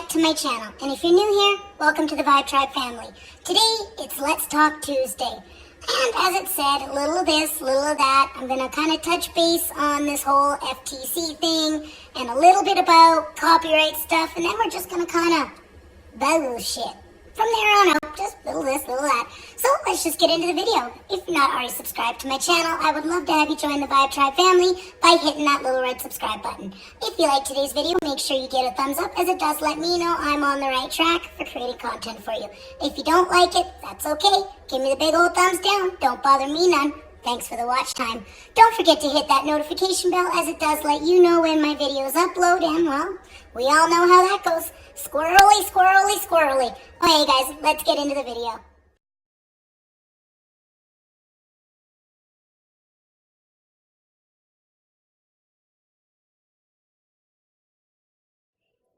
back to my channel, and if you're new here, welcome to the Vibe Tribe family. Today, it's Let's Talk Tuesday, and as it said, a little of this, a little of that. I'm going to kind of touch base on this whole FTC thing, and a little bit about copyright stuff, and then we're just going to kind of bullshit. From there on out, just little this, little that. So let's just get into the video. If you're not already subscribed to my channel, I would love to have you join the Vibe Tribe family by hitting that little red subscribe button. If you like today's video, make sure you get a thumbs up, as it does let me know I'm on the right track for creating content for you. If you don't like it, that's okay. Give me the big old thumbs down. Don't bother me none. Thanks for the watch time. Don't forget to hit that notification bell, as it does let you know when my videos upload, and well, we all know how that goes. Squirrely, squirrely, squirrely. Okay guys, let's get into the video.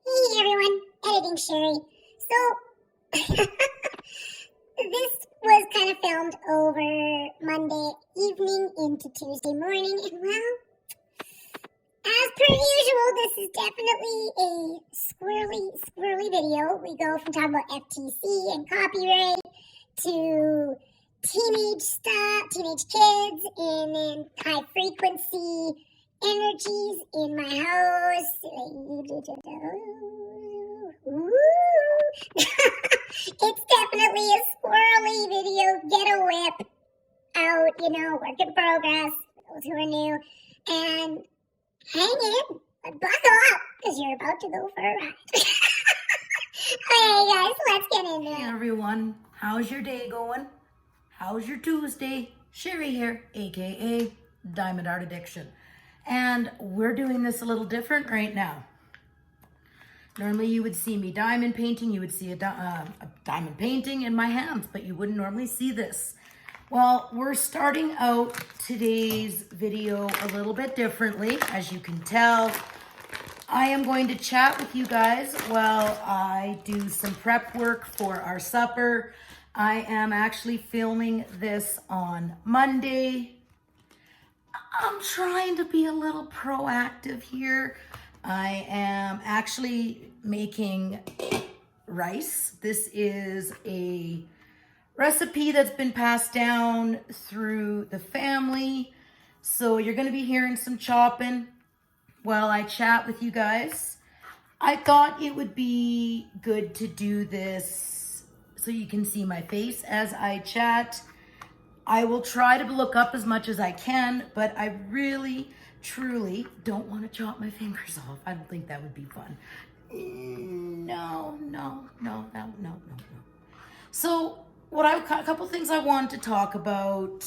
Hey everyone, Editing Sherry. So, this was kind of filmed over Monday evening into Tuesday morning, and well, as per usual, this is definitely a squirrely video. We go from talking about FTC and copyright to teenage stuff, teenage kids, and then high frequency energies in my house. It's definitely a squirrely video. Get a whip out, work in progress, those who are new, and hang in, but buckle up, because you're about to go for a ride. Okay, guys, let's get into it. Hey, everyone. How's your day going? How's your Tuesday? Sherry here, a.k.a. Diamond Art Addiction. And we're doing this a little different right now. Normally, you would see me diamond painting. You would see a diamond painting in my hands, but you wouldn't normally see this. Well, we're starting out today's video a little bit differently. As you can tell, I am going to chat with you guys while I do some prep work for our supper. I am actually filming this on Monday. I'm trying to be a little proactive here. I am actually making rice. This is a recipe that's been passed down through the family. So you're going to be hearing some chopping while I chat with you guys. I thought it would be good to do this so you can see my face as I chat. I will try to look up as much as I can, but I really, truly don't want to chop my fingers off. I don't think that would be fun. No. So, a couple things I want to talk about,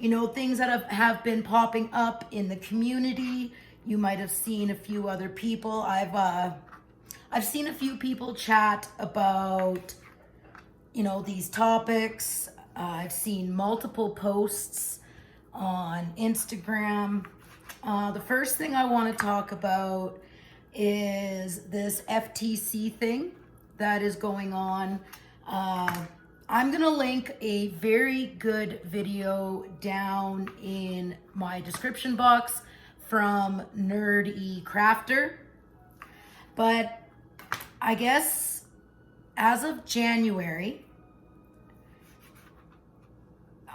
things that have been popping up in the community. You might have seen a few other people. I've seen a few people chat about, these topics. I've seen multiple posts on Instagram. The first thing I want to talk about is this FTC thing that is going on. I'm going to link a very good video down in my description box from NerdECrafter. But I guess as of January,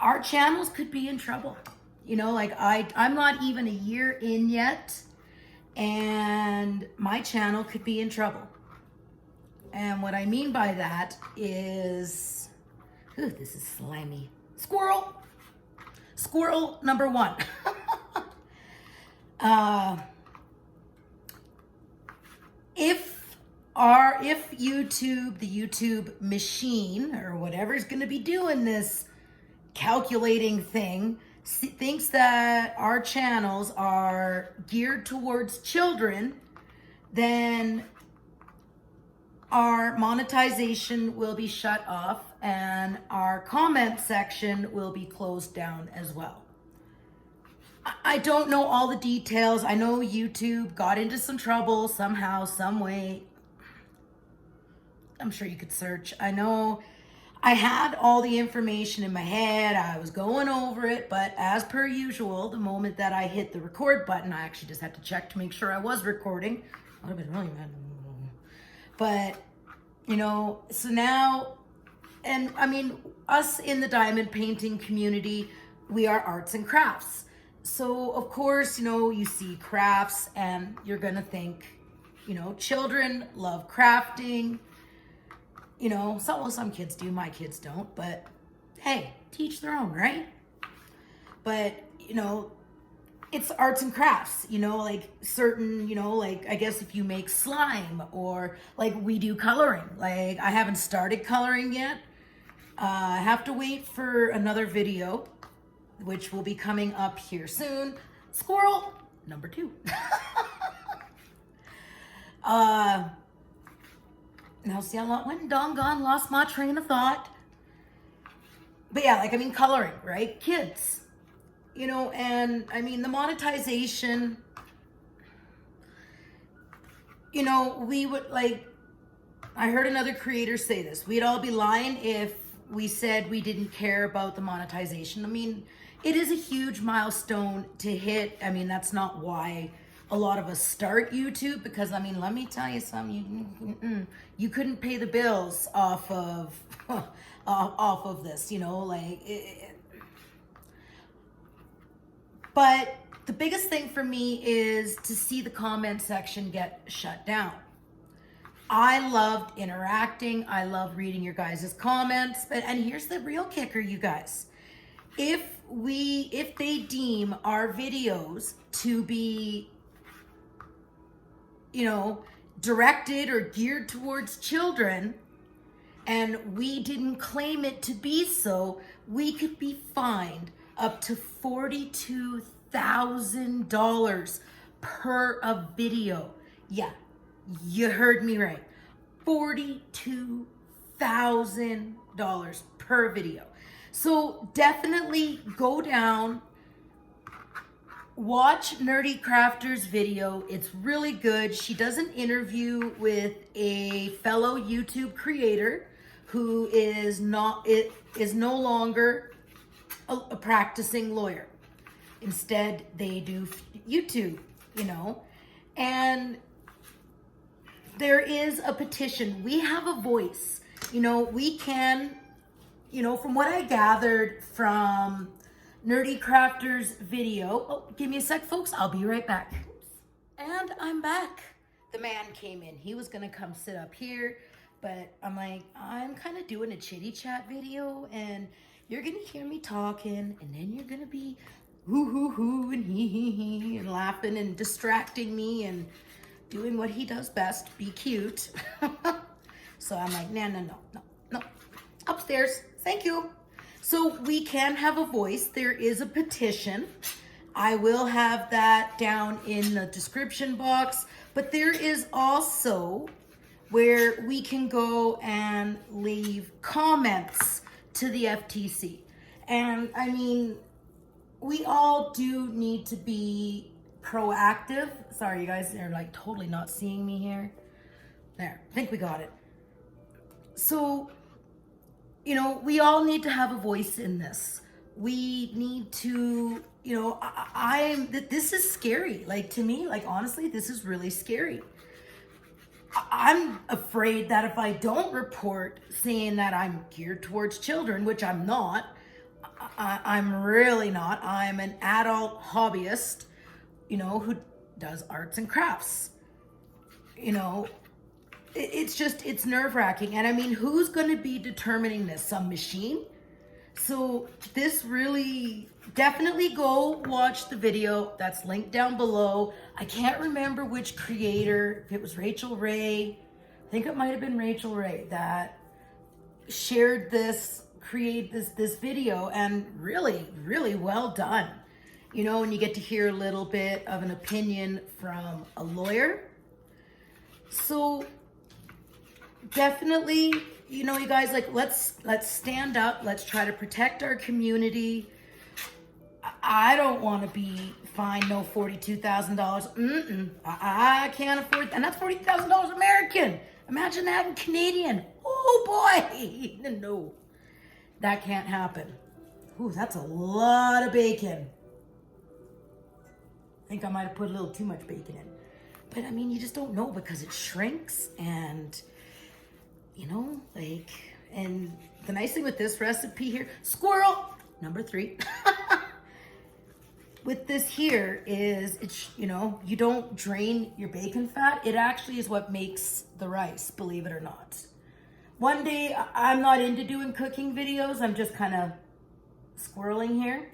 our channels could be in trouble. I'm not even a year in yet, and my channel could be in trouble. And what I mean by that is, ooh, this is slimy. Squirrel number one. If YouTube, the YouTube machine, or whatever's going to be doing this calculating thing, thinks that our channels are geared towards children, then our monetization will be shut off and our comment section will be closed down as well. I don't know all the details. I know YouTube got into some trouble somehow, some way. I'm sure you could search. I know I had all the information in my head. I was going over it, but as per usual, the moment that I hit the record button, I actually just had to check to make sure I was recording. I would have been really mad. But, so now, and I mean, us in the diamond painting community, we are arts and crafts. So, of course, you see crafts and you're going to think, children love crafting. Some kids do, my kids don't, but hey, teach their own, right? But, it's arts and crafts, like certain, like I guess if you make slime or like we do coloring, like I haven't started coloring yet. I have to wait for another video, which will be coming up here soon. Squirrel number 2. Now see, I went doggone lost my train of thought. But yeah, like, I mean, coloring, right? Kids, and I mean, the monetization, we would like, I heard another creator say this, we'd all be lying if we said we didn't care about the monetization. I mean, it is a huge milestone to hit. I mean, that's not why a lot of us start YouTube, because I mean, let me tell you something, you couldn't pay the bills off of off of this, but the biggest thing for me is to see the comment section get shut down. I loved interacting. I love reading your guys' comments. And here's the real kicker, you guys. If they deem our videos to be, directed or geared towards children, and we didn't claim it to be so, we could be fined up to $42,000 per a video. Yeah, you heard me right. $42,000 per video. So definitely go down, watch NerdECrafter's video. It's really good. She does an interview with a fellow YouTube creator who is no longer a practicing lawyer. Instead, they do YouTube, and there is a petition. We have a voice. We can, from what I gathered from NerdECrafter's video. Oh, give me a sec, folks. I'll be right back. And I'm back. The man came in. He was going to come sit up here, but I'm like, I'm kind of doing a chitty chat video, and you're going to hear me talking, and then you're going to be hoo hoo hoo and he and laughing and distracting me and doing what he does best, be cute. So I'm like, no. Upstairs, thank you. So we can have a voice. There is a petition. I will have that down in the description box, but there is also where we can go and leave comments to the FTC. And I mean, we all do need to be proactive. Sorry, you guys are like totally not seeing me here. There, I think we got it. So, we all need to have a voice in this. We need to, this is scary. Like, to me, like, honestly, this is really scary. I'm afraid that if I don't report saying that I'm geared towards children, which I'm not, I'm really not. I'm an adult hobbyist, who does arts and crafts. It's nerve-wracking. And I mean, who's going to be determining this? Some machine? So this really, definitely go watch the video that's linked down below. I can't remember which creator, if it was Rachel Ray. I think it might have been Rachel Ray that shared this, created this video, and really, really well done. And you get to hear a little bit of an opinion from a lawyer. So definitely, you guys, like, let's stand up. Let's try to protect our community. I don't want to be fined no $42,000. I can't afford, and that's $40,000 American. Imagine that in Canadian. Oh boy, no, that can't happen. Ooh, that's a lot of bacon. I think I might have put a little too much bacon in. But I mean, you just don't know because it shrinks and, you know, like, and the nice thing with this recipe here, squirrel, number 3, with this here is, it's, you know, you don't drain your bacon fat. It actually is what makes the rice, believe it or not. One day, I'm not into doing cooking videos. I'm just kind of squirreling here.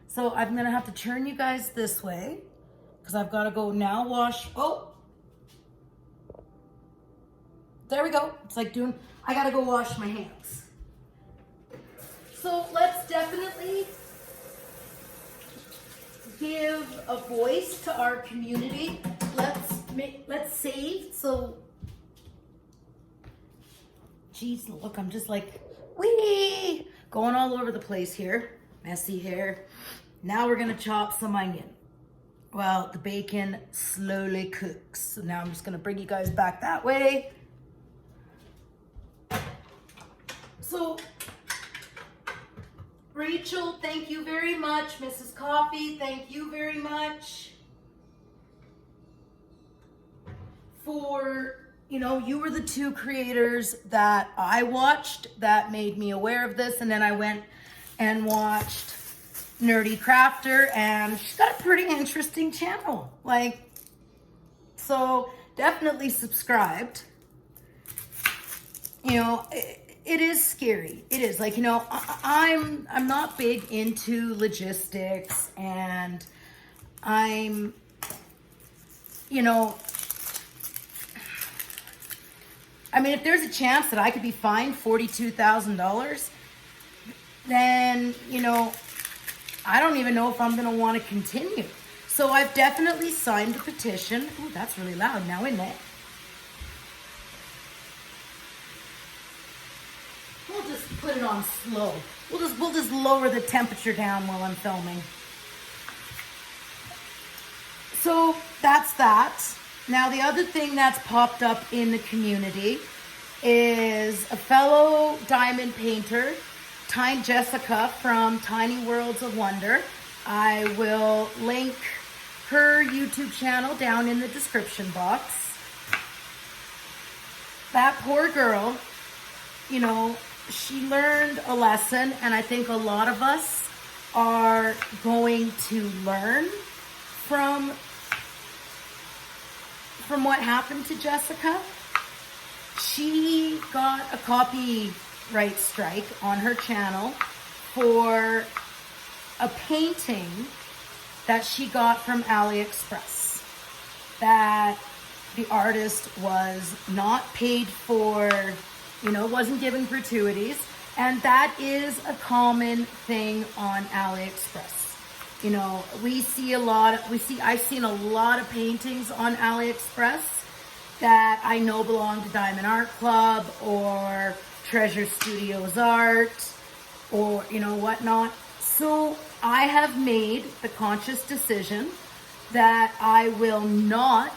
So I'm going to have to turn you guys this way because I've got to go now wash. Oh, there we go. It's like doing, I got to go wash my hands. So let's definitely give a voice to our community. Let's save. So, geez, look, I'm just like, wee, going all over the place here. Messy hair. Now we're gonna chop some onion. Well, the bacon slowly cooks. So now I'm just gonna bring you guys back that way. So, Rachel, thank you very much. Mrs. Coffee, thank you very much for, you know, you were the 2 creators that I watched that made me aware of this. And then I went and watched NerdECrafter, and she's got a pretty interesting channel. Like, so definitely subscribed. You know, it is scary. It is like, you know, I'm not big into logistics, and I'm, you know, I mean, if there's a chance that I could be fined $42,000, then, you know, I don't even know if I'm going to want to continue. So I've definitely signed a petition. Ooh, that's really loud now, isn't it? We'll just put it on slow. We'll just lower the temperature down while I'm filming. So that's that. Now the other thing that's popped up in the community is a fellow diamond painter, Jessica from Tiny Worlds of Wonder. I will link her YouTube channel down in the description box. That poor girl, you know, she learned a lesson, and I think a lot of us are going to learn from what happened to Jessica. She got a copyright strike on her channel for a painting that she got from AliExpress that the artist was not paid for, you know, wasn't given gratuities, and that is a common thing on AliExpress. You know, I've seen a lot of paintings on AliExpress that I know belong to Diamond Art Club or Treasure Studios Art or, you know, whatnot. So I have made the conscious decision that I will not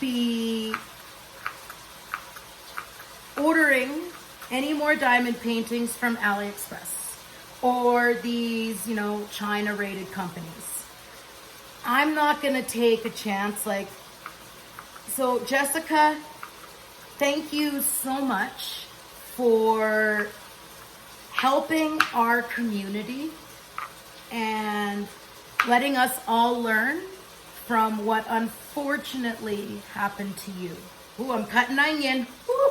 be ordering any more diamond paintings from AliExpress or these, you know, China rated companies. I'm not going to take a chance. Like, so Jessica, thank you so much for helping our community and letting us all learn from what unfortunately happened to you. Ooh, I'm cutting onion. Ooh.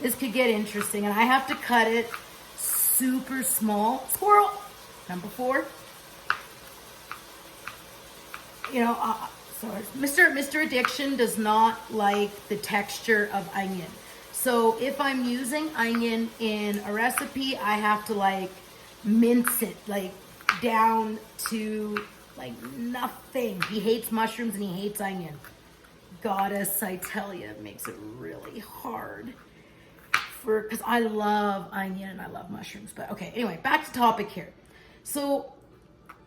This could get interesting, and I have to cut it super small. Squirrel, number 4. You know, sorry, Mr. Addiction does not like the texture of onion. So if I'm using onion in a recipe, I have to like mince it like down to like nothing. He hates mushrooms and he hates onion. Goddess, I tell you, it makes it really hard because I love onion and I love mushrooms. But okay, anyway, back to topic here. So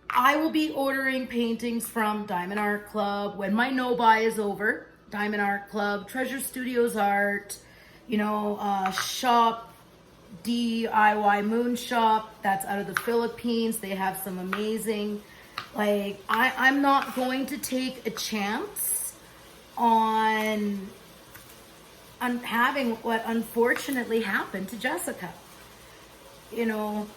I will be ordering paintings from Diamond Art Club when my no-buy is over. Diamond Art Club, Treasure Studios Art, you know, Shop, DIY Moon Shop, that's out of the Philippines. They have some amazing Like, I'm not going to take a chance on having what unfortunately happened to Jessica. You know,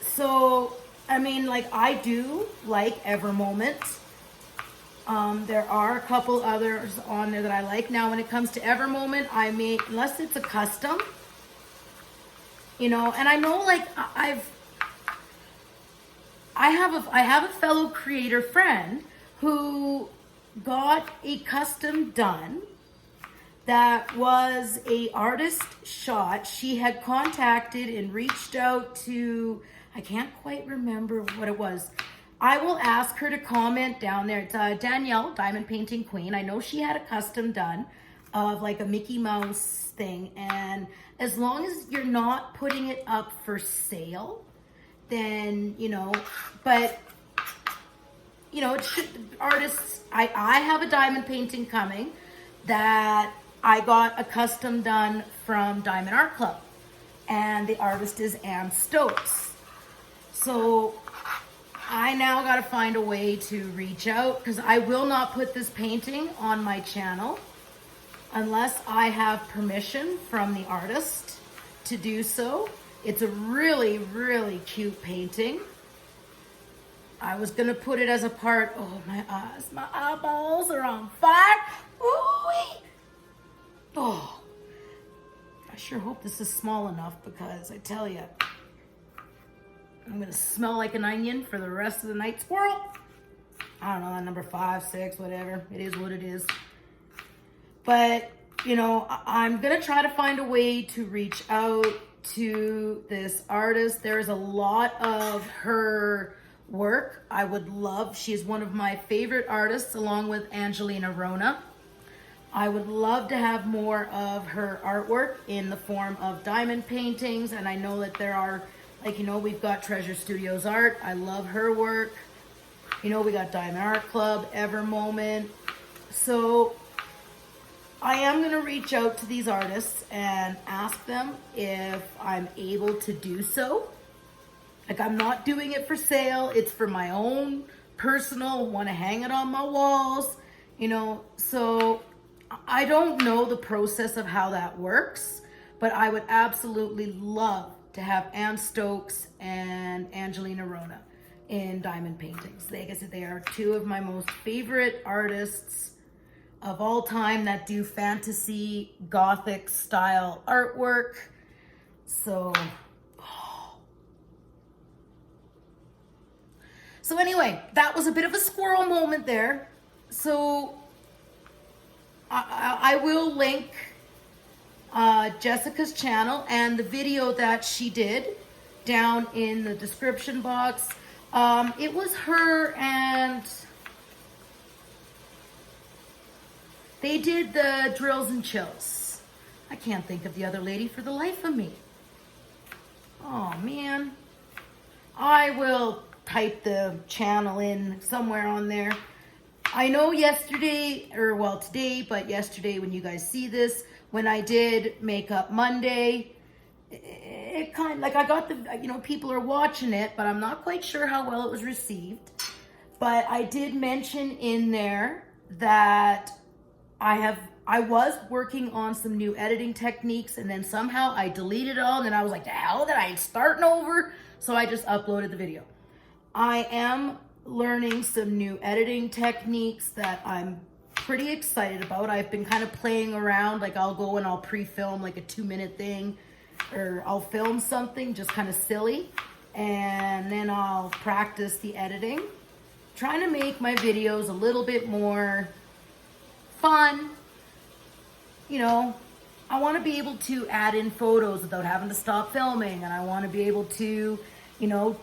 so, I mean, like, I do like Evermoment. There are a couple others on there that I like. Now, when it comes to Evermoment, unless it's a custom, you know, and I know, like, I have a fellow creator friend who got a custom done that was a artist shot. She had contacted and reached out to, I can't quite remember what it was. I will ask her to comment down there. It's Danielle, Diamond Painting Queen. I know she had a custom done of like a Mickey Mouse thing. And as long as you're not putting it up for sale, then, you know, but, you know, it should, artists, I have a diamond painting coming that I got a custom done from Diamond Art Club. And the artist is Ann Stokes. So I now got to find a way to reach out, because I will not put this painting on my channel unless I have permission from the artist to do so. It's a really, really cute painting. I was going to put it as a part. Oh, my eyes, my eyeballs are on fire. Ooh-wee. Oh, I sure hope this is small enough, because I tell you, I'm gonna smell like an onion for the rest of the night. Squirrel! I don't know, number 5, 6, whatever. It is what it is. But, you know, I'm gonna try to find a way to reach out to this artist. There's a lot of her work I would love. She's one of my favorite artists, along with Angelina Rona. I would love to have more of her artwork in the form of diamond paintings. And I know that there are, like, you know, we've got Treasure Studios Art. I love her work. You know, we got Diamond Art Club, Evermoment. So I am going to reach out to these artists and ask them if I'm able to do so. Like, I'm not doing it for sale. It's for my own personal, want to hang it on my walls, you know. So I don't know the process of how that works, but I would absolutely love to have Ann Stokes and Angelina Rona in diamond paintings. Like I said, they are two of my most favorite artists of all time that do fantasy, gothic style artwork. So, so anyway, that was a bit of a squirrel moment there. So I will link Jessica's channel and the video that she did down in the description box. It was her, and they did the Drills and Chills. I can't think of the other lady for the life of me. Oh man. I will type the channel in somewhere on there. I know yesterday, or well today, but yesterday when you guys see this, when I did Makeup Monday, it kind of, like, I got the, you know, people are watching it, but I'm not quite sure how well it was received. But I did mention in there that I was working on some new editing techniques, and then somehow I deleted it all, and then I was like, the hell did I starting over? So I just uploaded the video. I am learning some new editing techniques that I'm pretty excited about. I've been kind of playing around, like I'll go and I'll pre-film like a 2-minute thing, or I'll film something just kind of silly, and then I'll practice the editing, trying to make my videos a little bit more fun. You know, I want to be able to add in photos without having to stop filming, and I want to be able to, you know,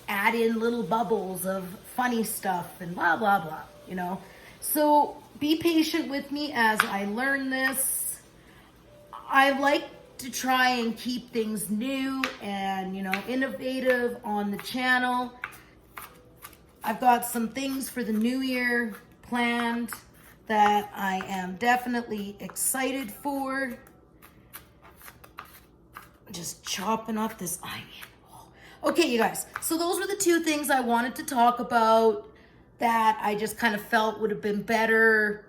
add in little bubbles of funny stuff and blah, blah, blah, you know. So be patient with me as I learn this. I like to try and keep things new and, you know, innovative on the channel. I've got some things for the new year planned that I am definitely excited for. Just chopping up this onion. Okay, you guys. So those were the two things I wanted to talk about that I just kind of felt would have been better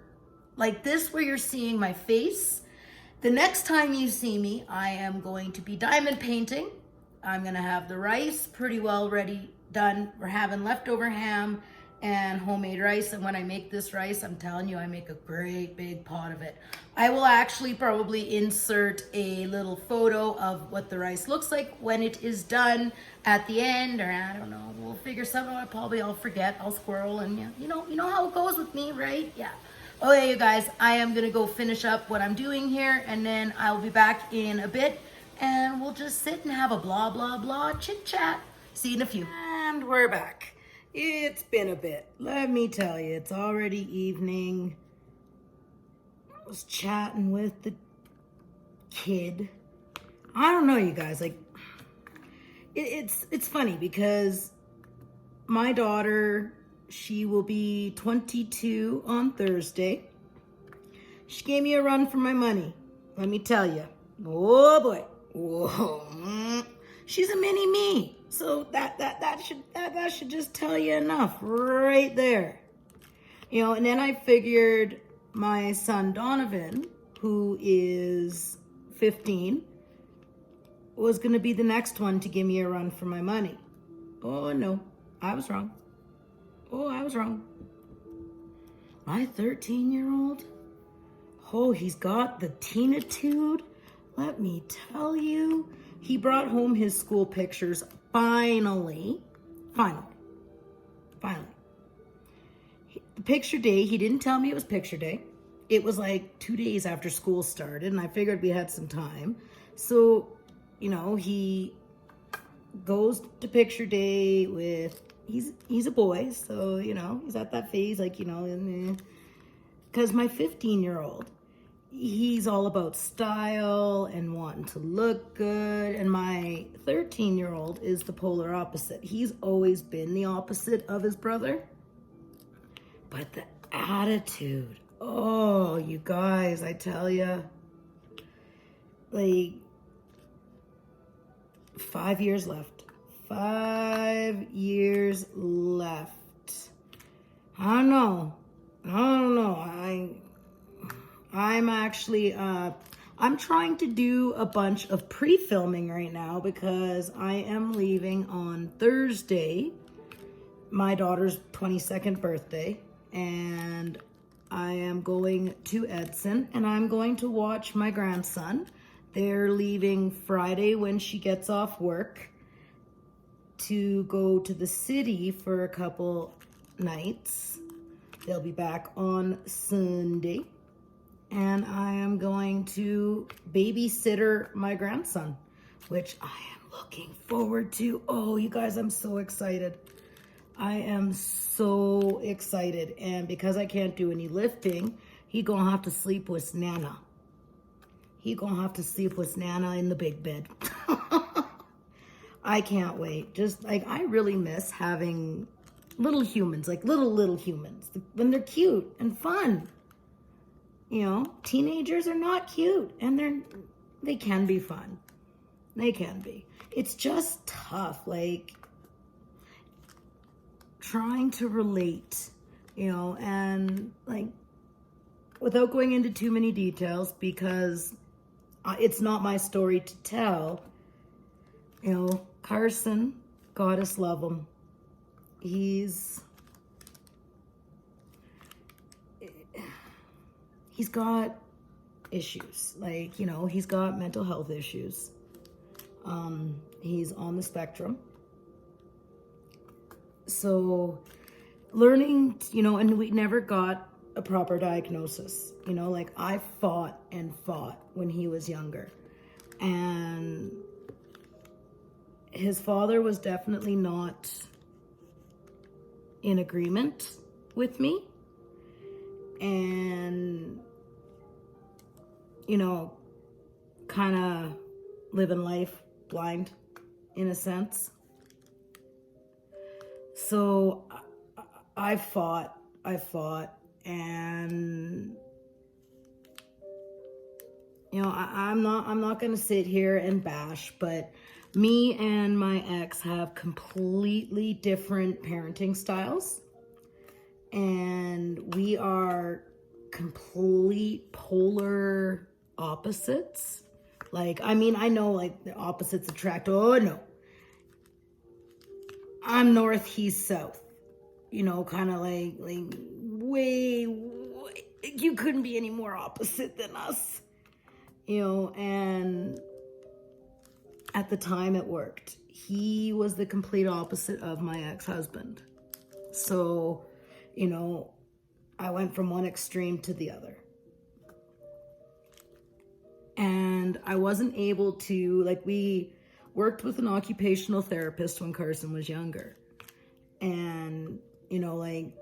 like this, where you're seeing my face. The next time you see me, I am going to be diamond painting. I'm gonna have the rice pretty well ready, done. We're having leftover ham and homemade rice. And when I make this rice, I'm telling you, I make a great big pot of it. I will actually probably insert a little photo of what the rice looks like when it is done at the end, or I don't know, we'll figure something out. Probably I'll forget, I'll squirrel, and yeah, you know how it goes with me, right? Yeah. Okay, you guys, I am gonna go finish up what I'm doing here, and then I'll be back in a bit, and we'll just sit and have a blah, blah, blah chit chat. See you in a few. And we're back. It's been a bit. Let me tell you, it's already evening. I was chatting with the kid. I don't know, you guys, like, it's funny because my daughter, she will be 22 on Thursday. She gave me a run for my money. Let me tell you. Oh boy. Whoa. She's a mini me. So that should just tell you enough right there. You know, and then I figured my son Donovan, who is 15, was going to be the next one to give me a run for my money. Oh no, I was wrong. Oh, I was wrong. My 13-year-old, oh, he's got the teenitude. Let me tell you, he brought home his school pictures finally. The picture day, he didn't tell me it was picture day. It was like 2 days after school started, and I figured we had some time. So, you know, he goes to picture day with, he's a boy, so, you know, he's at that phase, like, you know, because my 15-year-old, he's all about style and wanting to look good, and my 13-year-old is the polar opposite. He's always been the opposite of his brother, but the attitude, oh, you guys, I tell you, like, 5 years left. 5 years left. I don't know. I'm actually, I'm trying to do a bunch of pre-filming right now because I am leaving on Thursday, my daughter's 22nd birthday, and I am going to Edson, and I'm going to watch my grandson. They're leaving Friday when she gets off work to go to the city for a couple nights. They'll be back on Sunday. And I am going to babysitter my grandson, which I am looking forward to. Oh, you guys, I'm so excited. I am so excited. And because I can't do any lifting, he gonna have to sleep with Nana. He gonna have to sleep with Nana in the big bed. I can't wait. Just like, I really miss having little humans, like little humans, when they're cute and fun. You know, teenagers are not cute, and they can be fun. They can be. It's just tough, like, trying to relate, you know, and like, without going into too many details, because it's not my story to tell, you know, Carson, goddess love him. He's got issues, like, you know, he's got mental health issues. He's on the spectrum. So learning, you know, and we never got a proper diagnosis, you know, like I fought when he was younger, and his father was definitely not in agreement with me, and, you know, kind of living life blind in a sense. So I fought, and You know, I'm not going to sit here and bash, but me and my ex have completely different parenting styles, and we are complete polar opposites. Like, I mean, I know like the opposites attract. Oh no, I'm north, he's south. You know, kind of like way, you couldn't be any more opposite than us. You know, and at the time it worked. He was the complete opposite of my ex-husband. So, you know, I went from one extreme to the other. And I wasn't able to, like, we worked with an occupational therapist when Carson was younger. And, you know, like,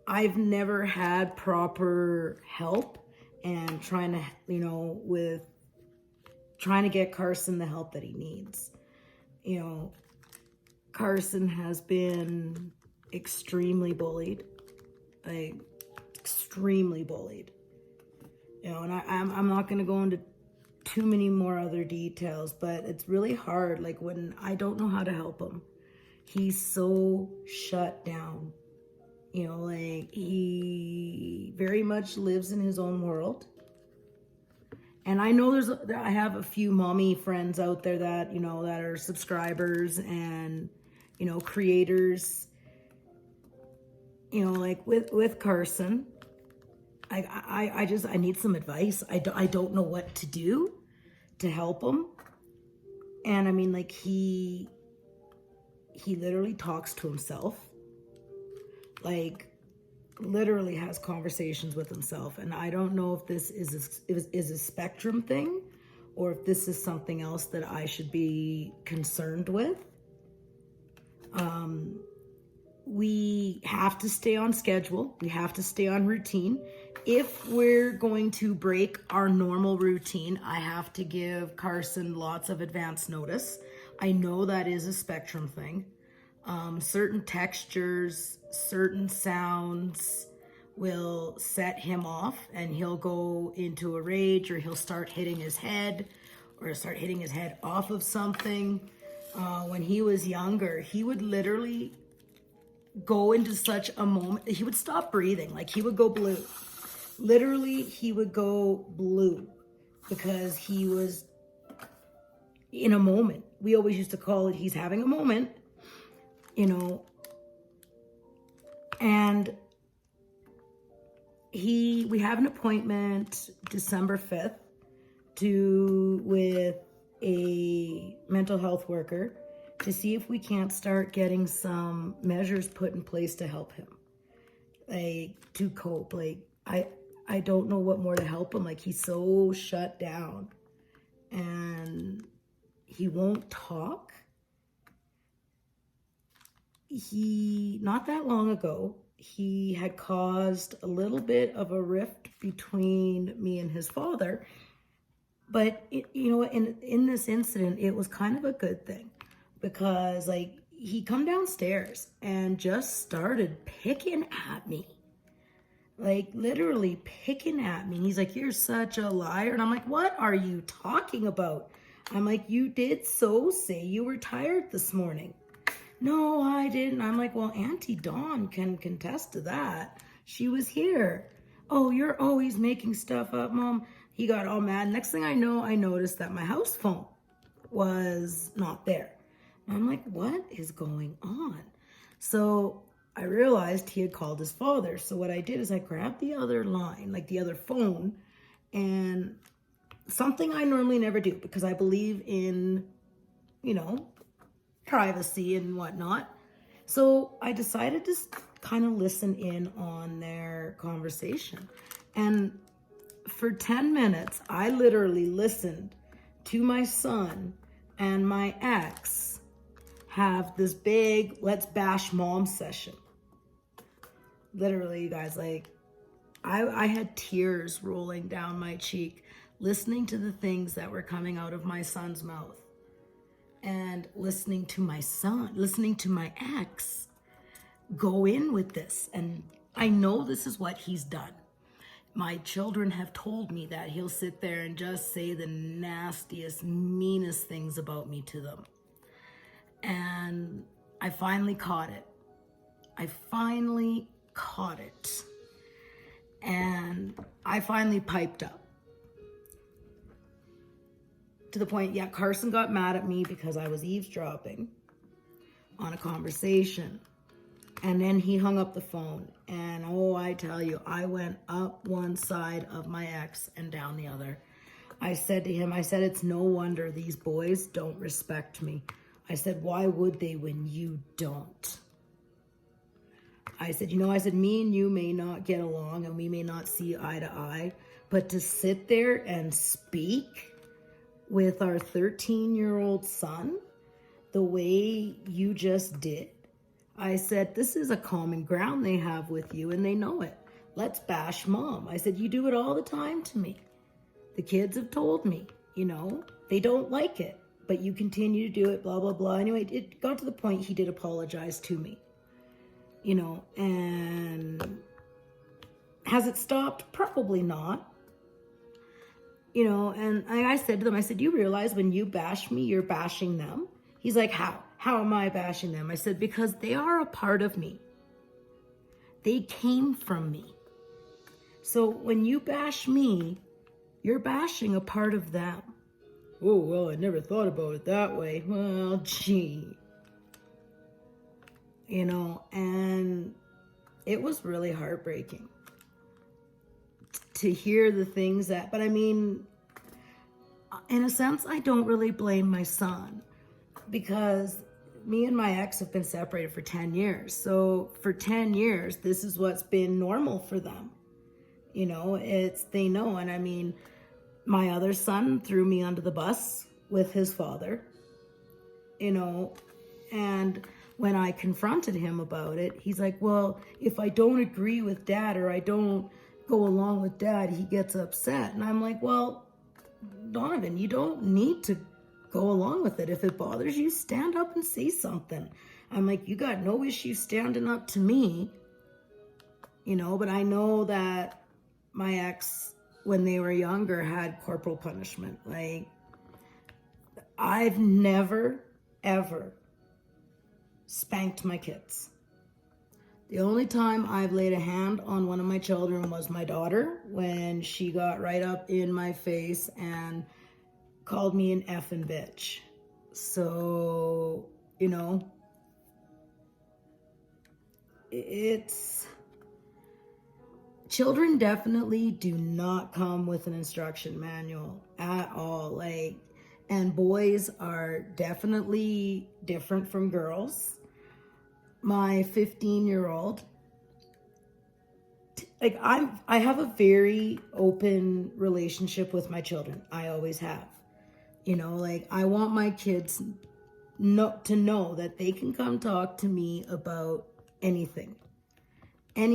I've never had proper help and trying to, you know, with trying to get Carson the help that he needs. You know, Carson has been extremely bullied, like extremely bullied. You know, and I'm not going to go into too many more other details, but it's really hard. Like when I don't know how to help him, he's so shut down. You know, like he very much lives in his own world. And I know I have a few mommy friends out there that, you know, that are subscribers and, you know, creators, you know, like with Carson. I need some advice. I don't know what to do to help him. And I mean, like he literally talks to himself. Like literally has conversations with himself, and I don't know if this is a spectrum thing or if this is something else that I should be concerned with. We have to stay on schedule. We have to stay on routine. If we're going to break our normal routine, I have to give Carson lots of advance notice. I know that is a spectrum thing. Certain textures, certain sounds will set him off and he'll go into a rage, or he'll start hitting his head off of something. When he was younger, he would literally go into such a moment, he would stop breathing, like he would go blue. Literally, he would go blue because he was in a moment. We always used to call it, he's having a moment. You know, and we have an appointment December 5th with a mental health worker to see if we can't start getting some measures put in place to help him, like to cope. Like I don't know what more to help him. Like he's so shut down and he won't talk. Not that long ago, he had caused a little bit of a rift between me and his father. But, you know, in this incident, it was kind of a good thing because, like, he come downstairs and just started picking at me. Like, literally picking at me. He's like, "You're such a liar." And I'm like, "What are you talking about?" I'm like, "You did so say you were tired this morning." "No, I didn't." I'm like, "Well, Auntie Dawn can contest to that. She was here." "Oh, you're always making stuff up, Mom." He got all mad. Next thing I know, I noticed that my house phone was not there. I'm like, what is going on? So I realized he had called his father. So what I did is I grabbed the other line, like the other phone, and something I normally never do because I believe in, you know, privacy and whatnot. So I decided to kind of listen in on their conversation. And for 10 minutes, I literally listened to my son and my ex have this big let's bash mom session. Literally, you guys, like I had tears rolling down my cheek listening to the things that were coming out of my son's mouth. And listening to my son, listening to my ex go in with this. And I know this is what he's done. my children have told me that he'll sit there and just say the nastiest, meanest things about me to them. And I finally caught it. And I finally piped up. To the point, yeah, Carson got mad at me because I was eavesdropping on a conversation. And then he hung up the phone. And oh, I tell you, I went up one side of my ex and down the other. I said to him, it's no wonder these boys don't respect me. I said, why would they when you don't? I said, me and you may not get along and we may not see eye to eye, but to sit there and speak with our 13-year-old son the way you just did, I said, this is a common ground they have with you and they know it. Let's bash mom. I said, you do it all the time to me. The kids have told me, they don't like it, but you continue to do it, blah, blah, blah. Anyway, it got to the point he did apologize to me, and has it stopped? Probably not. And I said to them, you realize when you bash me, you're bashing them? He's like, how? How am I bashing them? I said, because they are a part of me. They came from me. So when you bash me, you're bashing a part of them. Oh, well, I never thought about it that way. Well, gee. And it was really heartbreaking to hear the things that, but I mean, in a sense, I don't really blame my son because me and my ex have been separated for 10 years. So for 10 years, this is what's been normal for them. They know. And I mean, my other son threw me under the bus with his father, and when I confronted him about it, he's like, well, if I don't agree with dad or I don't go along with dad, he gets upset. And I'm like, well, Donovan, you don't need to go along with it. If it bothers you, stand up and say something. I'm like, you got no issue standing up to me, but I know that my ex, when they were younger, had corporal punishment. Like, I've never, ever spanked my kids. The only time I've laid a hand on one of my children was my daughter when she got right up in my face and called me an effing bitch. So, children definitely do not come with an instruction manual at all. And boys are definitely different from girls. My 15-year-old, I have a very open relationship with my children. I always have. I want my kids to know that they can come talk to me about anything. And,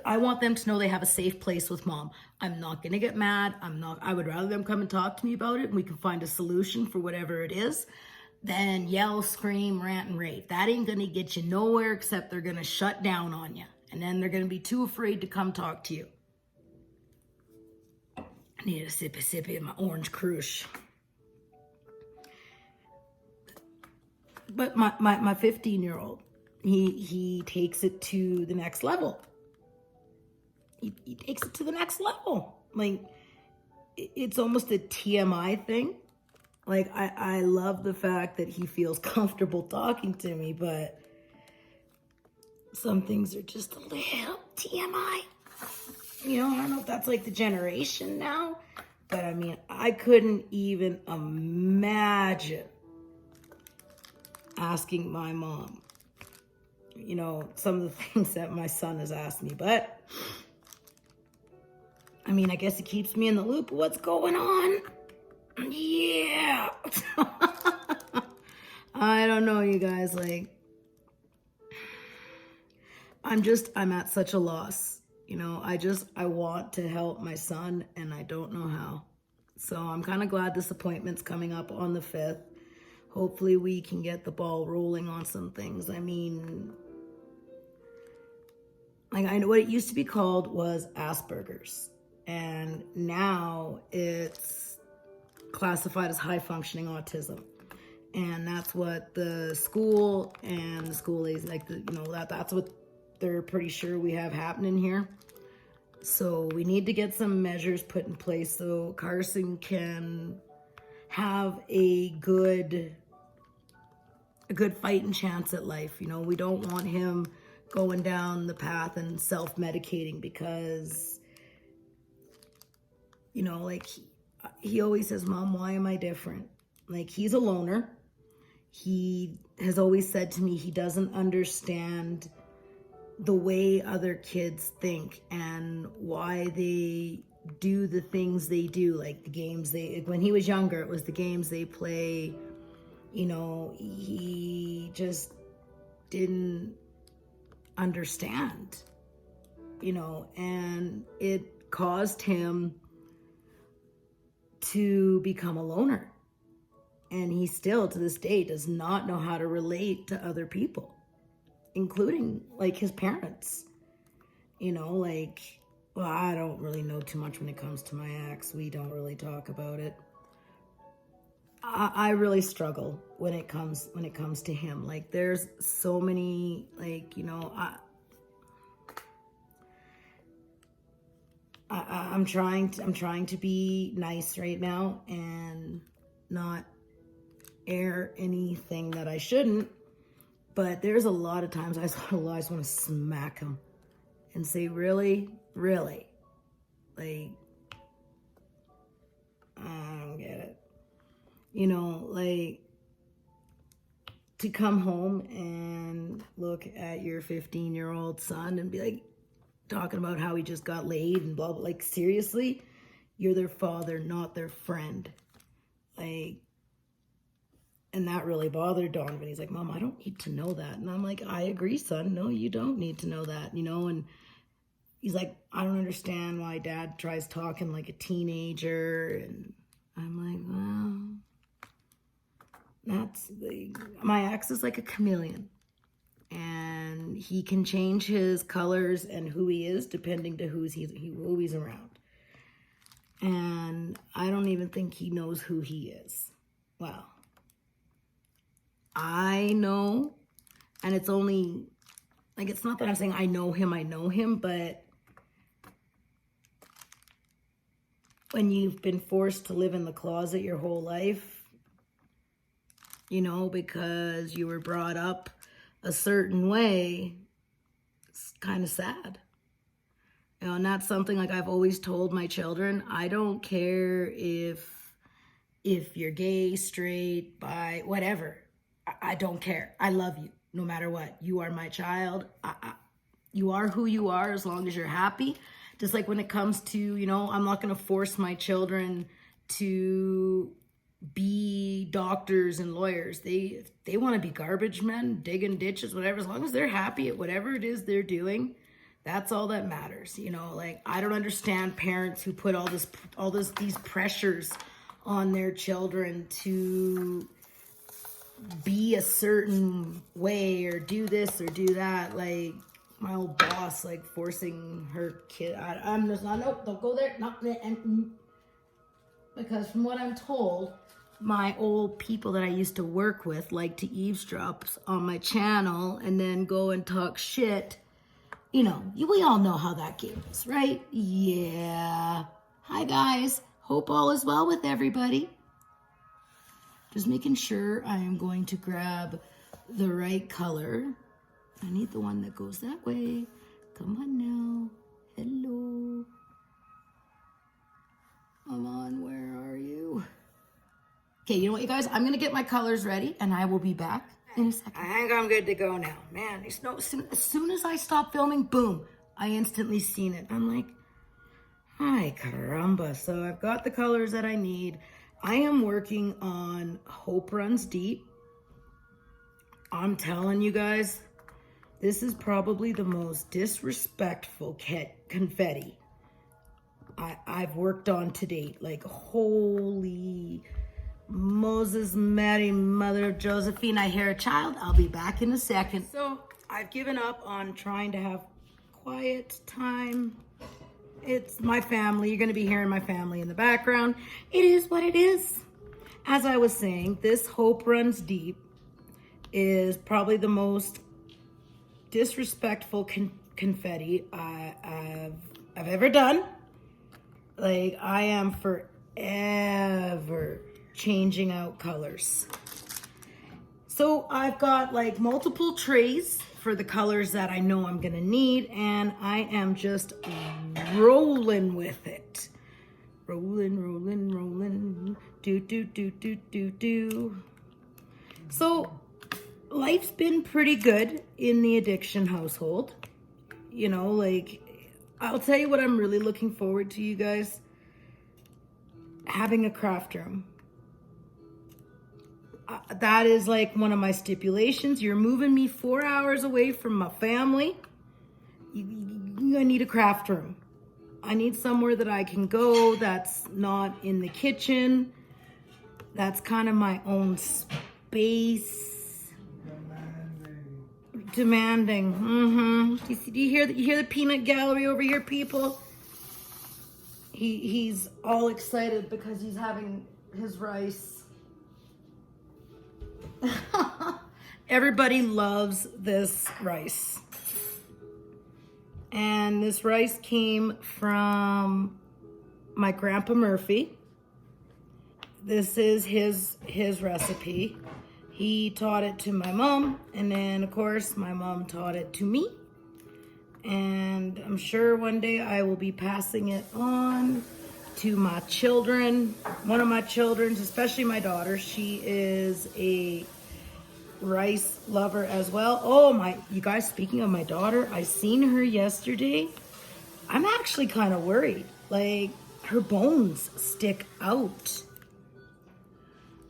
I want them to know they have a safe place with mom. I'm not going to get mad. I would rather them come and talk to me about it and we can find a solution for whatever it is than yell, scream, rant, and rave. That ain't going to get you nowhere except they're going to shut down on you. And then they're going to be too afraid to come talk to you. I need a sippy of my orange crush. But my 15-year-old, he takes it to the next level. He takes it to the next level. It's almost a TMI thing. I love the fact that he feels comfortable talking to me, but some things are just a little TMI. I don't know if that's the generation now, but I mean, I couldn't even imagine asking my mom, some of the things that my son has asked me, but I mean, I guess it keeps me in the loop of what's going on. Yeah. I don't know, you guys, I'm at such a loss. I want to help my son and I don't know how. So I'm kind of glad this appointment's coming up on the 5th. Hopefully we can get the ball rolling on some things. I mean, Like, I know what it used to be called was Asperger's, and now it's classified as high functioning autism. And that's what the school and the school aides, like, that's what they're pretty sure we have happening here. So we need to get some measures put in place so Carson can have a good fighting chance at life. We don't want him going down the path and self-medicating because, like, he always says, Mom, why am I different? Like, he's a loner. He has always said to me he doesn't understand the way other kids think and why they do the things they do, like the games when he was younger, it was the games they play. He just didn't understand, and it caused him to become a loner. And he still, to this day, does not know how to relate to other people, including, like, his parents. Well, I don't really know too much when it comes to my ex. We don't really talk about it. I really struggle when it comes to him. Like, there's so many, like, I'm trying to be nice right now and not air anything that I shouldn't, but there's a lot of times I just want to smack him and say, really, like, I don't get it. Like, to come home and look at your 15-year-old son and be like, talking about how he just got laid and blah, blah, like, seriously, you're their father, not their friend. Like, and that really bothered Donovan. He's like, Mom, I don't need to know that. And I'm like, I agree, son. No, you don't need to know that, and he's like, I don't understand why Dad tries talking like a teenager. And I'm like, well, my ex is like a chameleon. And he can change his colors and who he is depending to who he's around. And I don't even think he knows who he is. Well, I know, and it's only, like, it's not that I'm saying I know him, but when you've been forced to live in the closet your whole life, because you were brought up a certain way, it's kind of sad. And that's something, like, I've always told my children, I don't care if you're gay, straight, bi, whatever. I don't care. I love you no matter what. You are my child. You are who you are as long as you're happy. Just like when it comes to, I'm not going to force my children to be doctors and lawyers. They want to be garbage men, digging ditches, whatever. As long as they're happy at whatever it is they're doing, that's all that matters. Like, I don't understand parents who put these pressures on their children to be a certain way or do this or do that. Like, my old boss, like, forcing her kid. I'm just not, nope, don't go there. Not, because from what I'm told, my old people that I used to work with like to eavesdrop on my channel and then go and talk shit. We all know how that goes, right? Yeah. Hi, guys. Hope all is well with everybody. Just making sure I am going to grab the right color. I need the one that goes that way. Come on now. Hello. Come on, where are you? Okay, you know what, you guys? I'm going to get my colors ready, and I will be back in a second. I think I'm good to go now. Man, as soon as I stop filming, boom, I instantly seen it. I'm like, ay, caramba. So I've got the colors that I need. I am working on Hope Runs Deep. I'm telling you guys, this is probably the most disrespectful confetti I've worked on to date. Like, holy Moses, Mary, Mother of Josephine, I hear a child. I'll be back in a second. So I've given up on trying to have quiet time. It's my family. You're going to be hearing my family in the background. It is what it is. As I was saying, this Hope Runs Deep is probably the most disrespectful confetti I've ever done. Like, I am forever changing out colors. So I've got like multiple trays for the colors that I know I'm gonna need, and I am just rolling with it. Rolling. Do. So life's been pretty good in the addiction household. You know, like, I'll tell you what I'm really looking forward to, you guys. Having a craft room. That is like one of my stipulations. You're moving me 4 hours away from my family. I need a craft room. I need somewhere that I can go that's not in the kitchen. That's kind of my own space. Demanding. Do you hear the peanut gallery over here, people? He's all excited because he's having his rice. Everybody loves this rice. And this rice came from my grandpa Murphy. This is his recipe. He taught it to my mom, and then of course my mom taught it to me. And I'm sure one day I will be passing it on to my children. One of my children, especially my daughter, she is a rice lover as well. Oh my, you guys, speaking of my daughter, I seen her yesterday. I'm actually kind of worried. Like, her bones stick out.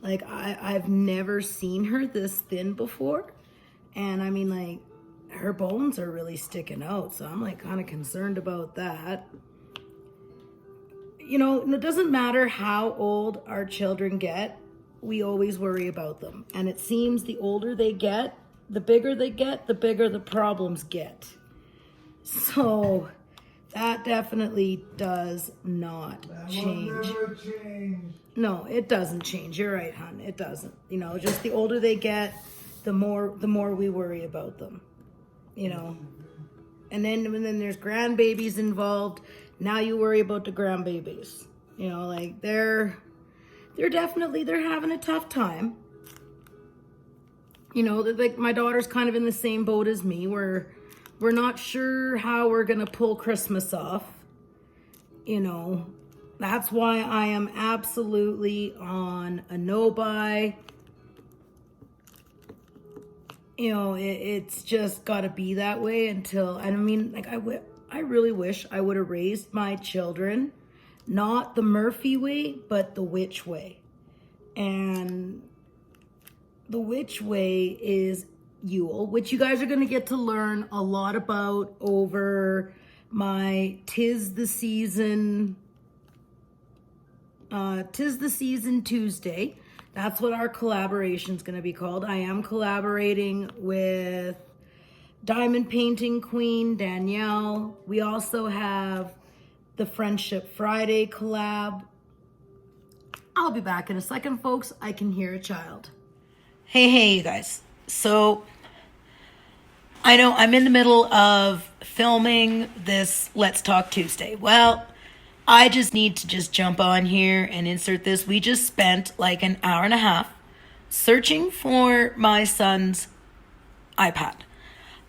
Like, I've never seen her this thin before. And I mean, like, her bones are really sticking out. So I'm like kind of concerned about that. You know, it doesn't matter how old our children get. We always worry about them. And it seems the older they get, the bigger they get, the bigger the problems get. So that definitely does not change. That will never change. No, it doesn't change. You're right, hon. It doesn't. You know, just the older they get, the more we worry about them. You know. And then there's grandbabies involved. Now you worry about the grandbabies. You know, like they're having a tough time. You know, like my daughter's kind of in the same boat as me, where we're not sure how we're gonna pull Christmas off. You know, that's why I am absolutely on a no buy. You know, it's just got to be that way until, I mean, like I really wish I would have raised my children not the Murphy way, but the witch way. And the witch way is Yule, which you guys are going to get to learn a lot about over my Tis the Season Tuesday. That's what our collaboration is going to be called. I am collaborating with Diamond Painting Queen Danielle. We also have the Friendship Friday collab. I'll be back in a second, folks. I can hear a child. Hey, you guys. So I know I'm in the middle of filming this Let's Talk Tuesday. Well, I just need to jump on here and insert this. We just spent like an hour and a half searching for my son's iPad.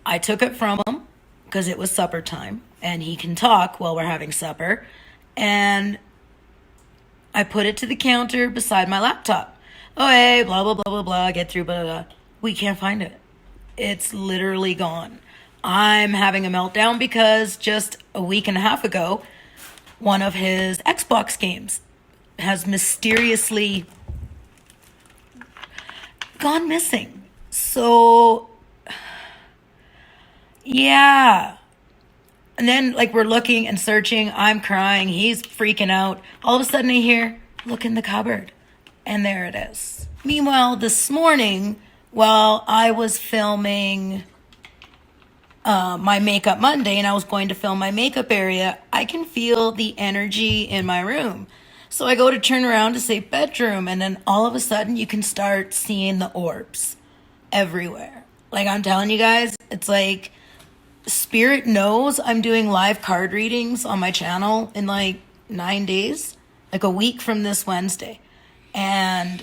I took it from him because it was supper time and he can talk while we're having supper. And I put it to the counter beside my laptop. Oh, hey, blah, blah, blah, blah, blah, get through, blah, blah, blah. We can't find it. It's literally gone. I'm having a meltdown because just a week and a half ago, one of his Xbox games has mysteriously gone missing. So, yeah. And then, like, we're looking and searching. I'm crying. He's freaking out. All of a sudden, I hear, look in the cupboard. And there it is. Meanwhile, this morning, while I was filming my Makeup Monday and I was going to film my makeup area, I can feel the energy in my room. So I go to turn around to say bedroom, and then all of a sudden you can start seeing the orbs everywhere. Like, I'm telling you guys, it's like Spirit knows I'm doing live card readings on my channel in like 9 days, like a week from this Wednesday. And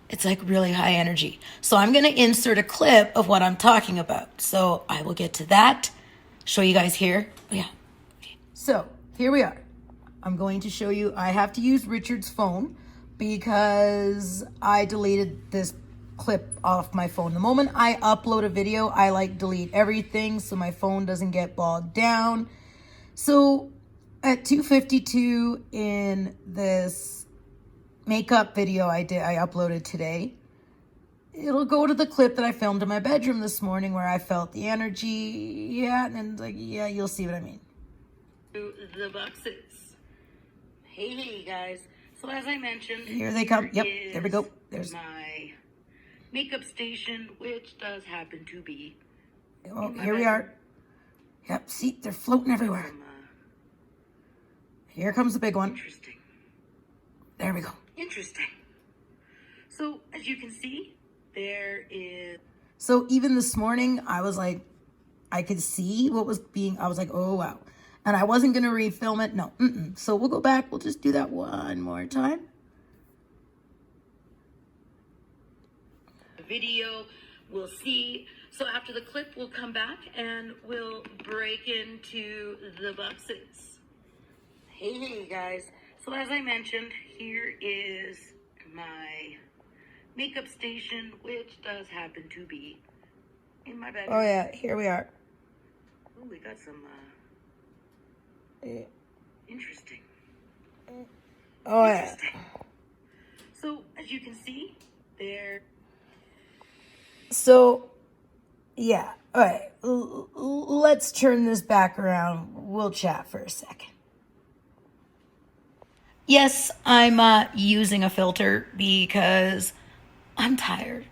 it's like really high energy. So I'm going to insert a clip of what I'm talking about. So I will get to that, show you guys here. Oh, yeah. Okay. So here we are. I'm going to show you, I have to use Richard's phone because I deleted this clip off my phone. The moment I upload a video, I like delete everything so my phone doesn't get bogged down. So at 2:52 in this makeup video I uploaded today, it'll go to the clip that I filmed in my bedroom this morning where I felt the energy. Yeah, and like, yeah, you'll see what I mean. The boxes. Hey guys. So as I mentioned, here they come. Yep, there we go. There's my makeup station, which does happen to be. Oh, here we are. Yep, see, they're floating everywhere. Here comes the big one. Interesting. There we go. Interesting. So as you can see, there is. So even this morning, I was like, I could see what was being. I was like, oh wow. And I wasn't going to refilm it. No. So we'll go back. We'll just do that one more time. The video, we'll see. So after the clip, we'll come back and we'll break into the boxes. Hey guys. So as I mentioned, here is my makeup station, which does happen to be in my bedroom. Oh yeah, here we are. Oh, we got some... Interesting. Oh yeah. So as you can see, there. So yeah. All right. Let's turn this back around. We'll chat for a second. Yes, I'm using a filter because I'm tired.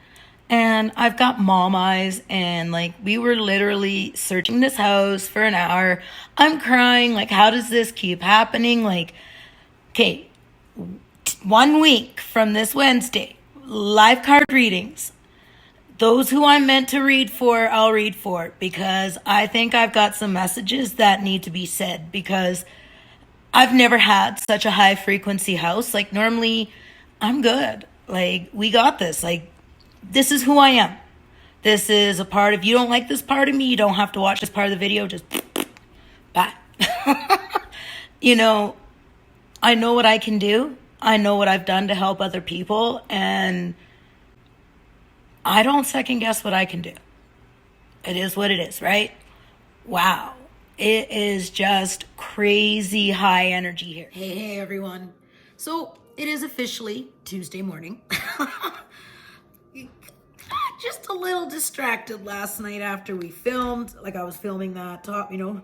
And I've got mom eyes, and like we were literally searching this house for an hour. I'm crying, like, how does this keep happening? Like, okay, 1 week from this Wednesday, live card readings. Those who I'm meant to read for, I'll read for, because I think I've got some messages that need to be said, because I've never had such a high frequency house. Like, normally I'm good. Like, we got this. Like, this is who I am. This is a part of, you don't like this part of me, you don't have to watch this part of the video, just bye. You know, I know what I can do. I know what I've done to help other people, and I don't second guess what I can do. It is what it is, right? Wow. It is just crazy high energy here. Hey everyone. So it is officially Tuesday morning. Just a little distracted last night after we filmed. Like, I was filming that top, you know,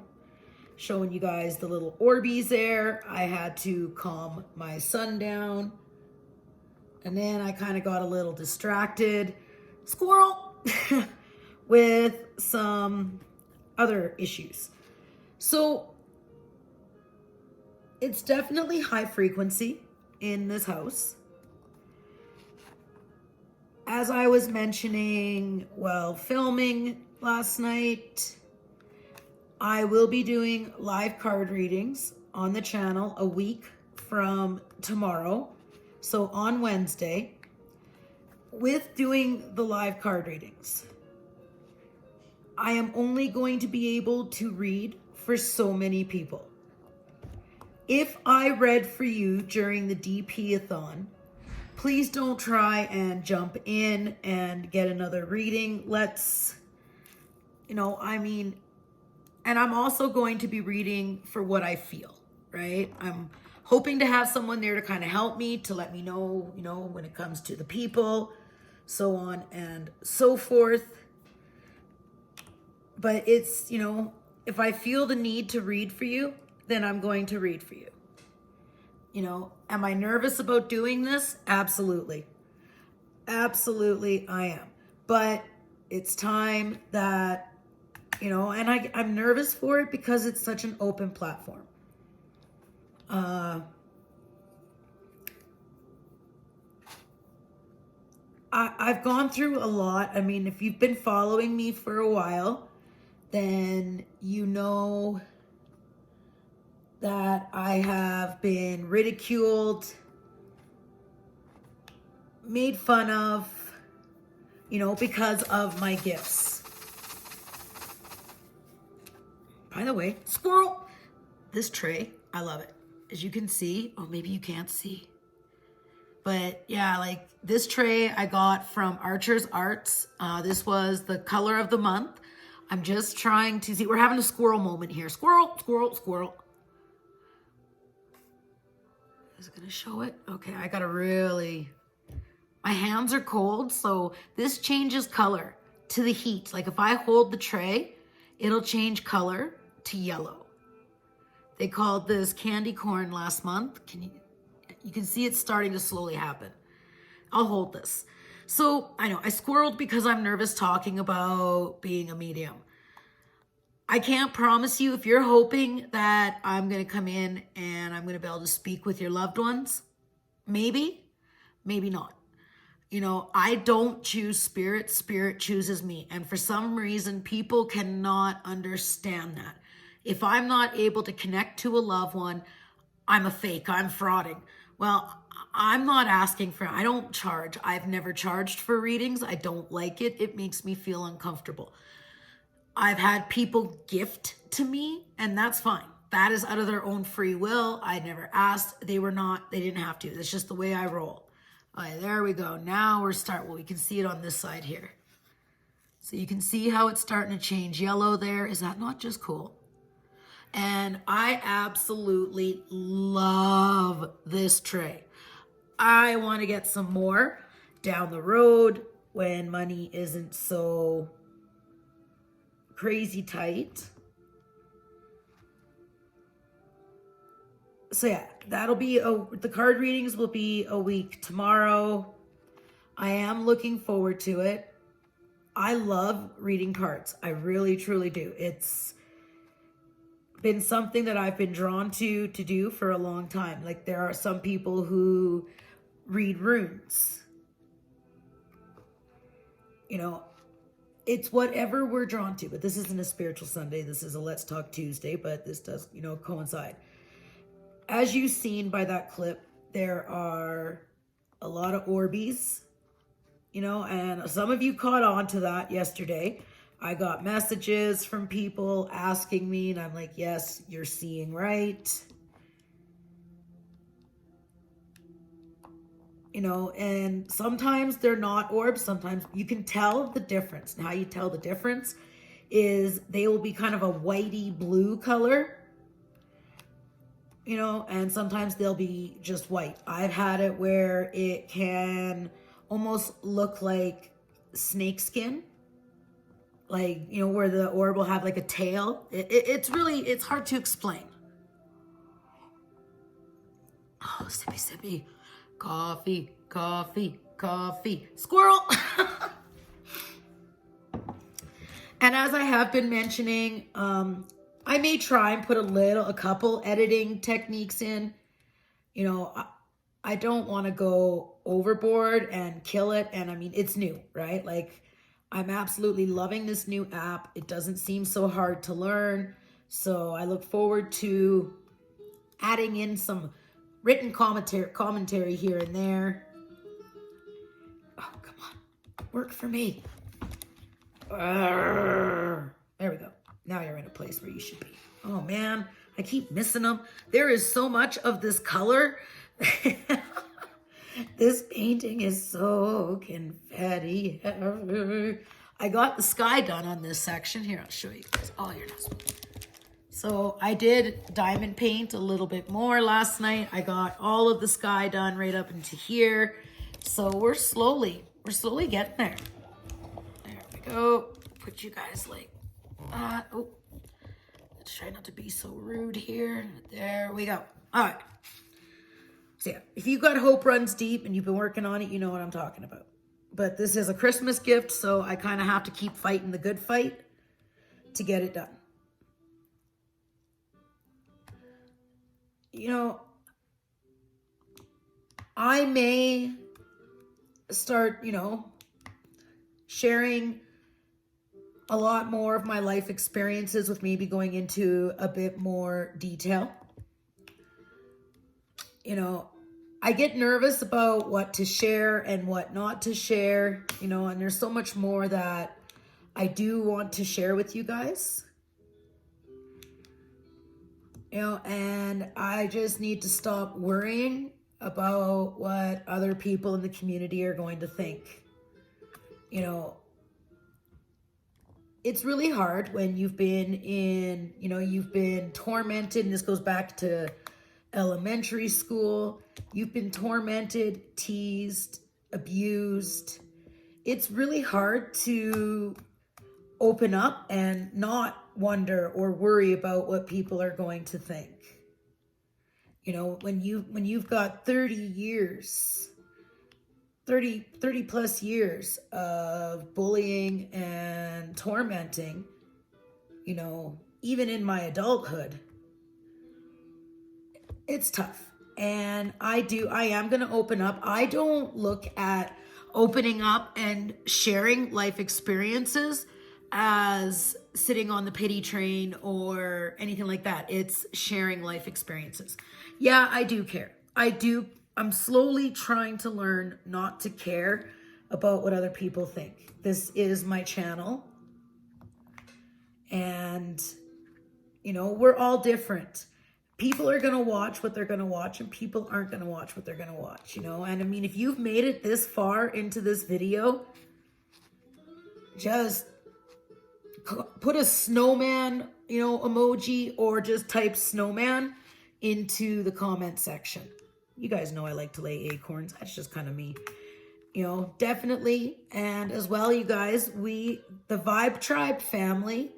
showing you guys the little Orbeez there. I had to calm my son down. And then I kind of got a little distracted. Squirrel! With some other issues. So it's definitely high frequency in this house. As I was mentioning while filming last night, I will be doing live card readings on the channel a week from tomorrow. So on Wednesday, with doing the live card readings, I am only going to be able to read for so many people. If I read for you during the DP-a-thon, please don't try and jump in and get another reading. Let's, you know, I mean, and I'm also going to be reading for what I feel, right? I'm hoping to have someone there to kind of help me, to let me know, you know, when it comes to the people, so on and so forth. But it's, you know, if I feel the need to read for you, then I'm going to read for you. You know, am I nervous about doing this? Absolutely. Absolutely, I am. But it's time that, you know, and I'm nervous for it because it's such an open platform. I've gone through a lot. I mean, if you've been following me for a while, then you know that I have been ridiculed, made fun of, you know, because of my gifts. By the way, squirrel, this tray, I love it. As you can see, oh, maybe you can't see. But yeah, like this tray I got from Archer's Arts. This was the color of the month. I'm just trying to see, we're having a squirrel moment here. Squirrel, squirrel, squirrel. Is it gonna show it? Okay, I gotta really, my hands are cold, so this changes color to the heat. Like if I hold the tray, it'll change color to yellow. They called this candy corn last month. You can see it's starting to slowly happen. I'll hold this. So I know I squirreled because I'm nervous talking about being a medium. I can't promise you, if you're hoping that I'm going to come in and I'm going to be able to speak with your loved ones, maybe not. You know, I don't choose spirit. Spirit chooses me. And for some reason, people cannot understand that. If I'm not able to connect to a loved one, I'm a fake, I'm frauding. Well, I'm not asking for, I don't charge. I've never charged for readings. I don't like it. It makes me feel uncomfortable. I've had people gift to me, and that's fine. That is out of their own free will. I never asked. They didn't have to. That's just the way I roll. All right, there we go. Now well, we can see it on this side here. So you can see how it's starting to change yellow there. Is that not just cool? And I absolutely love this tray. I want to get some more down the road when money isn't so crazy tight. So yeah, that'll be, the card readings will be a week tomorrow. I am looking forward to it. I love reading cards. I really, truly do. It's been something that I've been drawn to do for a long time. Like there are some people who read runes. You know, it's whatever we're drawn to, but this isn't a spiritual Sunday. This is a Let's Talk Tuesday, but this does, you know, coincide. As you've seen by that clip, there are a lot of Orbeez, you know, and some of you caught on to that yesterday. I got messages from people asking me, and I'm like, yes, you're seeing right. You know, and sometimes they're not orbs. Sometimes you can tell the difference. And how you tell the difference is they will be kind of a whitey blue color, you know, and sometimes they'll be just white. I've had it where it can almost look like snake skin. Like, you know, where the orb will have like a tail. It's hard to explain. Oh, sippy, sippy. Coffee, coffee, coffee. Squirrel! And as I have been mentioning, I may try and put a couple editing techniques in. You know, I don't want to go overboard and kill it. And I mean, it's new, right? Like, I'm absolutely loving this new app. It doesn't seem so hard to learn. So I look forward to adding in some written commentary here and there. Oh, come on. Work for me. There we go. Now you're in a place where you should be. Oh, man. I keep missing them. There is so much of this color. This painting is so confetti. I got the sky done on this section. Here, I'll show you guys. Oh, you're not. So I did diamond paint a little bit more last night. I got all of the sky done right up into here. So we're slowly getting there. There we go. Put you guys like that. Oh, let's try not to be so rude here. There we go. All right. So yeah, if you've got Hope Runs Deep and you've been working on it, you know what I'm talking about. But this is a Christmas gift, so I kind of have to keep fighting the good fight. to get it done. You know, I may start, sharing a lot more of my life experiences with maybe going into a bit more detail. I get nervous about what to share and what not to share, and there's so much more that I do want to share with you guys. And I just need to stop worrying about what other people in the community are going to think. It's really hard when you've been you've been tormented, and this goes back to elementary school. You've been tormented, teased, abused. It's really hard to open up and not wonder or worry about what people are going to think. When you've got 30 plus years of bullying and tormenting, even in my adulthood, it's tough. And I am going to open up. I don't look at opening up and sharing life experiences as sitting on the pity train or anything like that. It's sharing life experiences. Yeah, I do care. I'm slowly trying to learn not to care about what other people think. This is my channel. And, we're all different. People are going to watch what they're going to watch, and people aren't going to watch what they're going to watch, And I mean, if you've made it this far into this video, just put a snowman, emoji, or just type snowman into the comment section. You guys know I like to lay acorns. That's just kind of me. Definitely. And as well, you guys, the Vibe Tribe family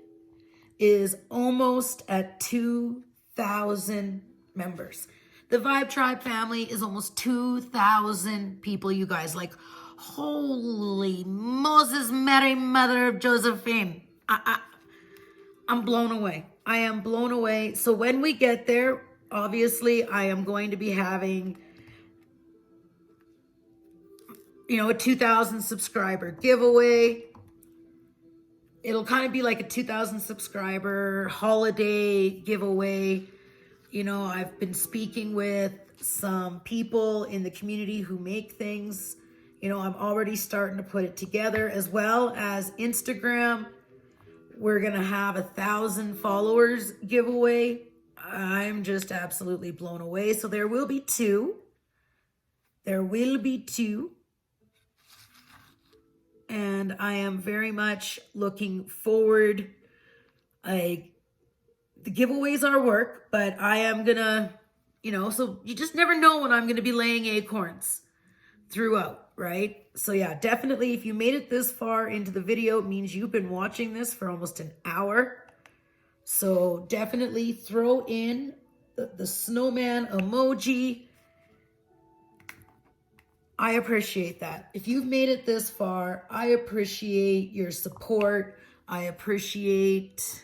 is almost at 2,000 members. The Vibe Tribe family is almost 2,000 people, you guys. Like, holy Moses, Mary, Mother of Josephine. I'm blown away. I am blown away. So when we get there, obviously, I am going to be having, a 2,000 subscriber giveaway. It'll kind of be like a 2,000 subscriber holiday giveaway. I've been speaking with some people in the community who make things. I'm already starting to put it together, as well as Instagram. We're going to have 1,000 followers giveaway. I'm just absolutely blown away. So there will be two. And I am very much looking forward. The giveaways are work, but I am going to, so you just never know when I'm going to be laying acorns throughout, right? So yeah, definitely if you made it this far into the video, it means you've been watching this for almost an hour. So definitely throw in the snowman emoji. I appreciate that. If you've made it this far, I appreciate your support. I appreciate,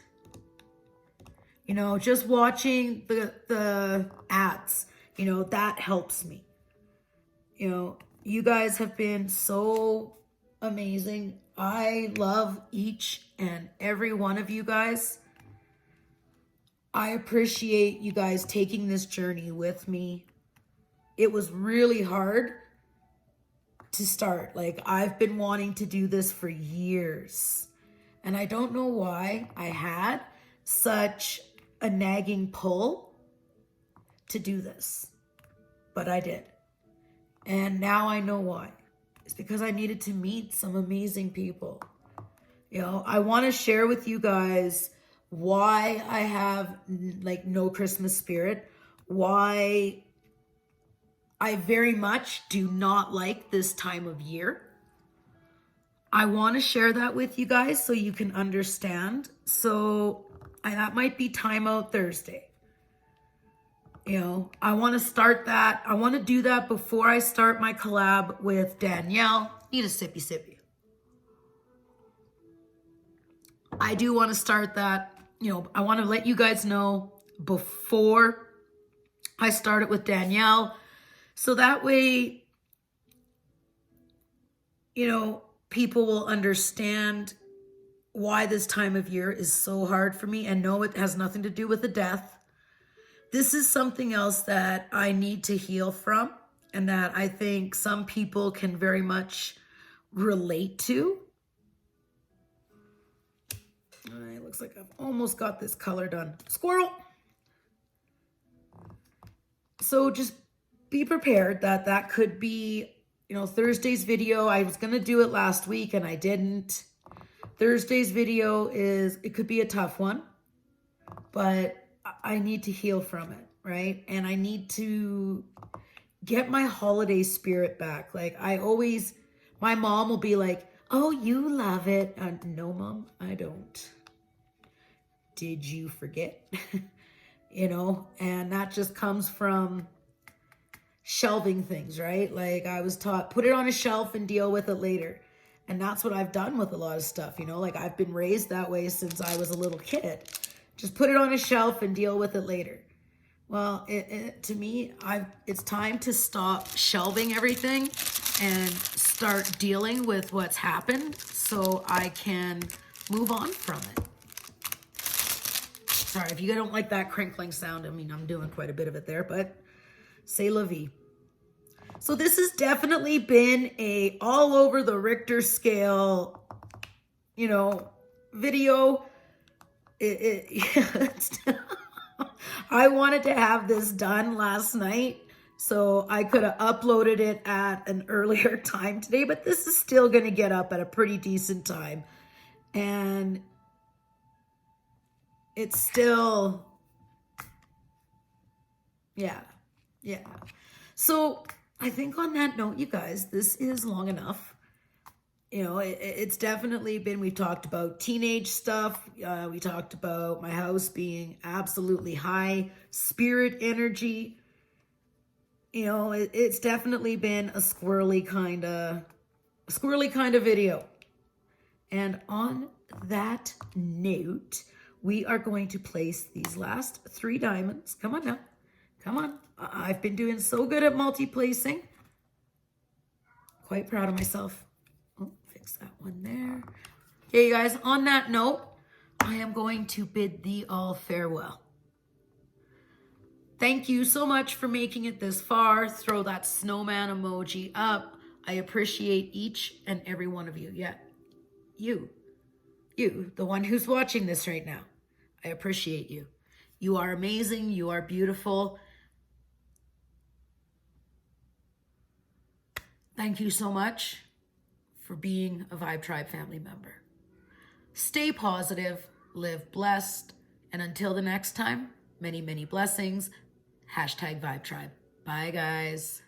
just watching the ads, that helps me. You guys have been so amazing. I love each and every one of you guys. I appreciate you guys taking this journey with me. It was really hard to start. Like, I've been wanting to do this for years, and I don't know why I had such a nagging pull to do this, but I did. And now I know why. It's because I needed to meet some amazing people. I want to share with you guys why I have no Christmas spirit, why I very much do not like this time of year. I want to share that with you guys so you can understand. So that might be Time Out Thursday. I want to start that. I want to do that before I start my collab with Danielle. Need a sippy. I do want to start that, I want to let you guys know before I start it with Danielle. So that way, people will understand why this time of year is so hard for me, and no, it has nothing to do with a death. This is something else that I need to heal from, and that I think some people can very much relate to. All right, looks like I've almost got this color done. Squirrel! So just be prepared that could be, Thursday's video. I was going to do it last week and I didn't. Thursday's video it could be a tough one, but I need to heal from it, right? And I need to get my holiday spirit back. Like my mom will be like, oh, you love it. No, Mom, I don't. Did you forget? And that just comes from shelving things, right? Like I was taught, put it on a shelf and deal with it later. And that's what I've done with a lot of stuff, like I've been raised that way since I was a little kid. Just put it on a shelf and deal with it later. Well, to me, it's time to stop shelving everything and start dealing with what's happened so I can move on from it. Sorry, if you don't like that crinkling sound, I'm doing quite a bit of it there, but c'est la vie. So this has definitely been a all over the Richter scale, video. I wanted to have this done last night so I could have uploaded it at an earlier time today, but this is still going to get up at a pretty decent time. And it's still, yeah. So I think on that note, you guys, this is long enough. It's definitely been, we've talked about teenage stuff. We talked about my house being absolutely high spirit energy. It's definitely been a squirrely kind of video. And on that note, we are going to place these last 3 diamonds. Come on now. Come on. I've been doing so good at multi-placing. Quite proud of myself. Oh, fix that one there. Okay, you guys, on that note, I am going to bid thee all farewell. Thank you so much for making it this far. Throw that snowman emoji up. I appreciate each and every one of you. Yeah, you, the one who's watching this right now. I appreciate you. You are amazing. You are beautiful. Thank you so much for being a Vibe Tribe family member. Stay positive, live blessed, and until the next time, many, many blessings. #Vibe Tribe. Bye, guys.